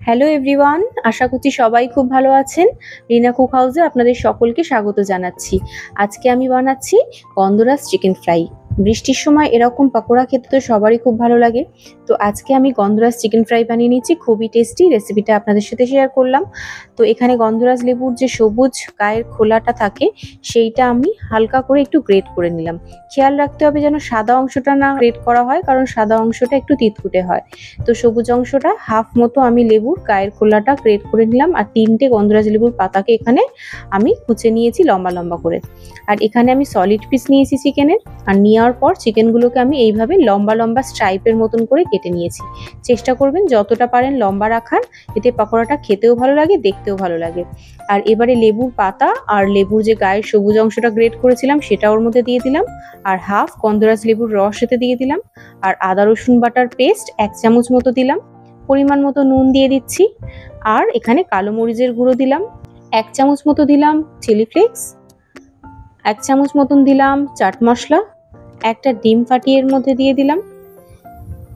Hello everyone, আশা করছি সবাই খুব ভালো আছেন। রিনা কুক হাউসে আপনাদের সকলকে স্বাগত জানাচ্ছি। আজকে আমি বানাচ্ছি গন্ধরাজ চিকেন ফ্রাই। বৃষ্টির সময় এরকম পকোড়া খেতে তো সবারই খুব ভালো লাগে। তো আজকে আমি গন্ধরাজ চিকেন ফ্রাই বানিয়ে নিচ্ছি, খুবই টেস্টি। রেসিপিটা আপনাদের সাথে শেয়ার করলাম। তো এখানে গন্ধরাজ লেবুর যে সবুজ গায়ের খোলাটা থাকে সেইটা আমি হালকা করে একটু গ্রেট করে নিলাম। খেয়াল রাখতে হবে যেন সাদা অংশটা না গ্রেট করা হয়, কারণ সাদা অংশটা একটু তিতকুটে হয়। তো সবুজ অংশটা হাফ মতো আমি লেবুর গায়ের খোলাটা গ্রেট করে নিলাম, আর 3টে গন্ধরাজ লেবুর পাতাকে এখানে আমি কুচে নিয়েছি লম্বা লম্বা করে। আর এখানে আমি সলিড পিস নিয়েছি চিকেনের, আর নেওয়ার পর চিকেনগুলোকে আমি এইভাবে লম্বা লম্বা স্ট্রাইপের মতন করে কেটে নিয়েছি। চেষ্টা করবেন যতটা পারেন লম্বা রাখার, এতে পকোড়াটা খেতেও ভালো লাগে, দেখতেও ভালো লাগে। আর এবারে লেবুর পাতা আর লেবুর যে গায়ের সবুজ অংশটা গ্রেট করেছিলাম সেটা ওর মধ্যে দিয়ে দিলাম, আর হাফ গন্ধরাজ লেবুর রস এতে দিয়ে দিলাম, আর আদা রসুন বাটার পেস্ট 1 চামচ মতো দিলাম, পরিমাণ মতো নুন দিয়ে দিচ্ছি, আর এখানে কালো মরিচের গুঁড়ো দিলাম 1 চামচ মতো, দিলাম চিলি ফ্লেক্স 1 চামচ মতন দিলাম, চাট মশলা, একটা ডিম ফাটিয়ে এর মধ্যে দিয়ে দিলাম।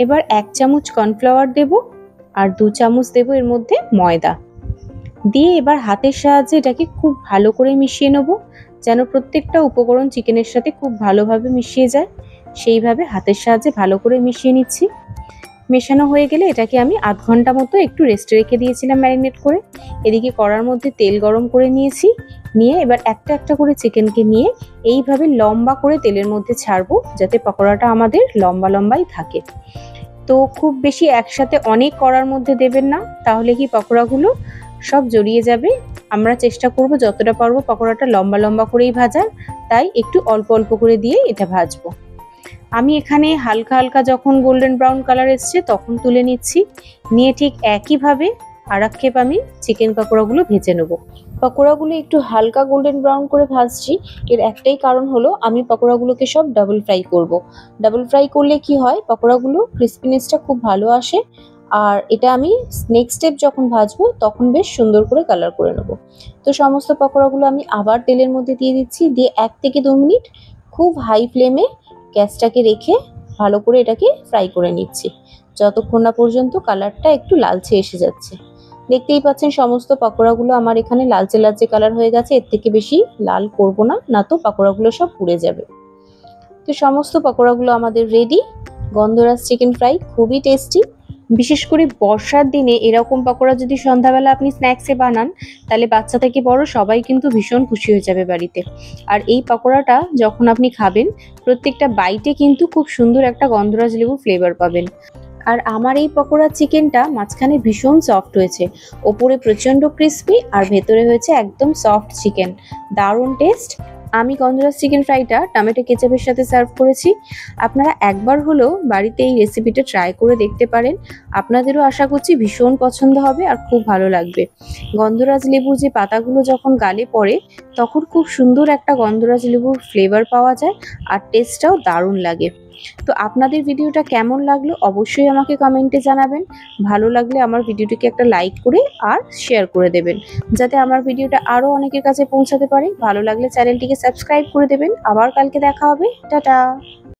এবার 1 চামচ কর্নফ্লাওয়ার দেব, আর 2 চামচ দেব এর মধ্যে ময়দা দিয়ে এবার হাতের সাহায্যে এটাকে খুব ভালো করে মিশিয়ে নেব, যেন প্রত্যেকটা উপকরণ চিকেনের সাথে খুব ভালোভাবে মিশিয়ে যায়। সেইভাবে হাতের সাহায্যে ভালো করে মিশিয়ে নিচ্ছি। মেশানো হয়ে গেলে এটাকে আমি আধ ঘন্টা মতো একটু রেস্টে রেখে দিয়েছিলাম ম্যারিনেট করে। এদিকে কড়ার মধ্যে তেল গরম করে নিয়েছি, নিয়ে এবার একটা একটা করে চিকেনকে নিয়ে এইভাবে লম্বা করে তেলের মধ্যে ছাড়বো, যাতে পকোড়াটা আমাদের লম্বা লম্বাই থাকে। তো খুব বেশি একসাথে অনেক কড়ার মধ্যে দেবেন না, তাহলে কি পকোড়াগুলো সব জড়িয়ে যাবে। আমরা চেষ্টা করব যতটা পারবো পকোড়াটা লম্বা লম্বা করেই ভাজার, তাই একটু অল্প অল্প করে দিয়ে এটা ভাজবো। আমি এখানে হালকা হালকা যখন গোল্ডেন ব্রাউন কালার এসছে তখন তুলে নিচ্ছি, নিয়ে ঠিক একইভাবে আর এক খেপ আমি চিকেন পকোড়াগুলো ভেজে নেব। পকোড়াগুলো একটু হালকা গোল্ডেন ব্রাউন করে ভাজছি, এর একটাই কারণ হলো আমি পকোড়াগুলোকে সব ডাবল ফ্রাই করব। ডাবল ফ্রাই করলে কি হয়, পকোড়াগুলো ক্রিস্পিনেসটা খুব ভালো আসে, আর এটা আমি নেক্সট স্টেপ যখন ভাজবো তখন বেশ সুন্দর করে কালার করে নেব। তো সমস্ত পকোড়াগুলো আমি আবার তেলের মধ্যে দিয়ে দিচ্ছি, দিয়ে 1 থেকে 2 মিনিট খুব হাই ফ্লেমে গ্যাসটাকে রেখে ভালো করে এটাকে ফ্রাই করে নিচ্ছি, যতক্ষণ না পর্যন্ত কালারটা একটু লালচে এসে যাচ্ছে। দেখতেই পাচ্ছেন সমস্ত পকোড়াগুলো আমার এখানে লালচে লালচে কালার হয়ে গেছে। এর থেকে বেশি লাল করব না, না তো পকোড়াগুলো সব পুড়ে যাবে। তো সমস্ত পকোড়াগুলো আমাদের রেডি। গন্ধরাজ চিকেন ফ্রাই খুবই টেস্টি। বিশেষ করে বর্ষার দিনে এরকম পকোড়া যদি সন্ধ্যাবেলা আপনি স্ন্যাক্সে বানান, তাহলে বাচ্চা থেকে বড় সবাই কিন্তু ভীষণ খুশি হয়ে যাবে বাড়িতে। আর এই পকোড়াটা যখন আপনি খাবেন, প্রত্যেকটা বাইটে কিন্তু খুব সুন্দর একটা গন্ধরাজ লেবু ফ্লেভার পাবেন। আর আমার এই পকোড়ার চিকেনটা মাঝখানে ভীষণ সফট হয়েছে, ওপরে প্রচণ্ড ক্রিস্পি, আর ভেতরে হয়েছে একদম সফট চিকেন। দারুণ টেস্ট। আমি গন্ধরাজ চিকেন ফ্রাইটা টমেটো কেচাপের সাথে সার্ভ করেছি। আপনারা একবার হলেও বাড়িতে এই রেসিপিটা ট্রাই করে দেখতে পারেন। আপনাদেরও আশা করছি ভীষণ পছন্দ হবে আর খুব ভালো লাগবে। গন্ধরাজ লেবুর যে পাতাগুলো যখন গালে পড়ে তখন খুব সুন্দর একটা গন্ধরাজ লেবুর ফ্লেভার পাওয়া যায়, আর টেস্টটাও দারুণ লাগে। তো আপনাদের ভিডিওটা কেমন লাগলো অবশ্যই আমাকে কমেন্টে জানাবেন। ভালো লাগলে আমার ভিডিওটিকে একটা লাইক করে আর শেয়ার করে দেবেন, যাতে আমার ভিডিওটা আরও অনেকের কাছে পৌঁছাতে পারে। ভালো লাগলে চ্যানেলটিকে সাবস্ক্রাইব করে দেবেন। আবার কালকে দেখা হবে। টাটা।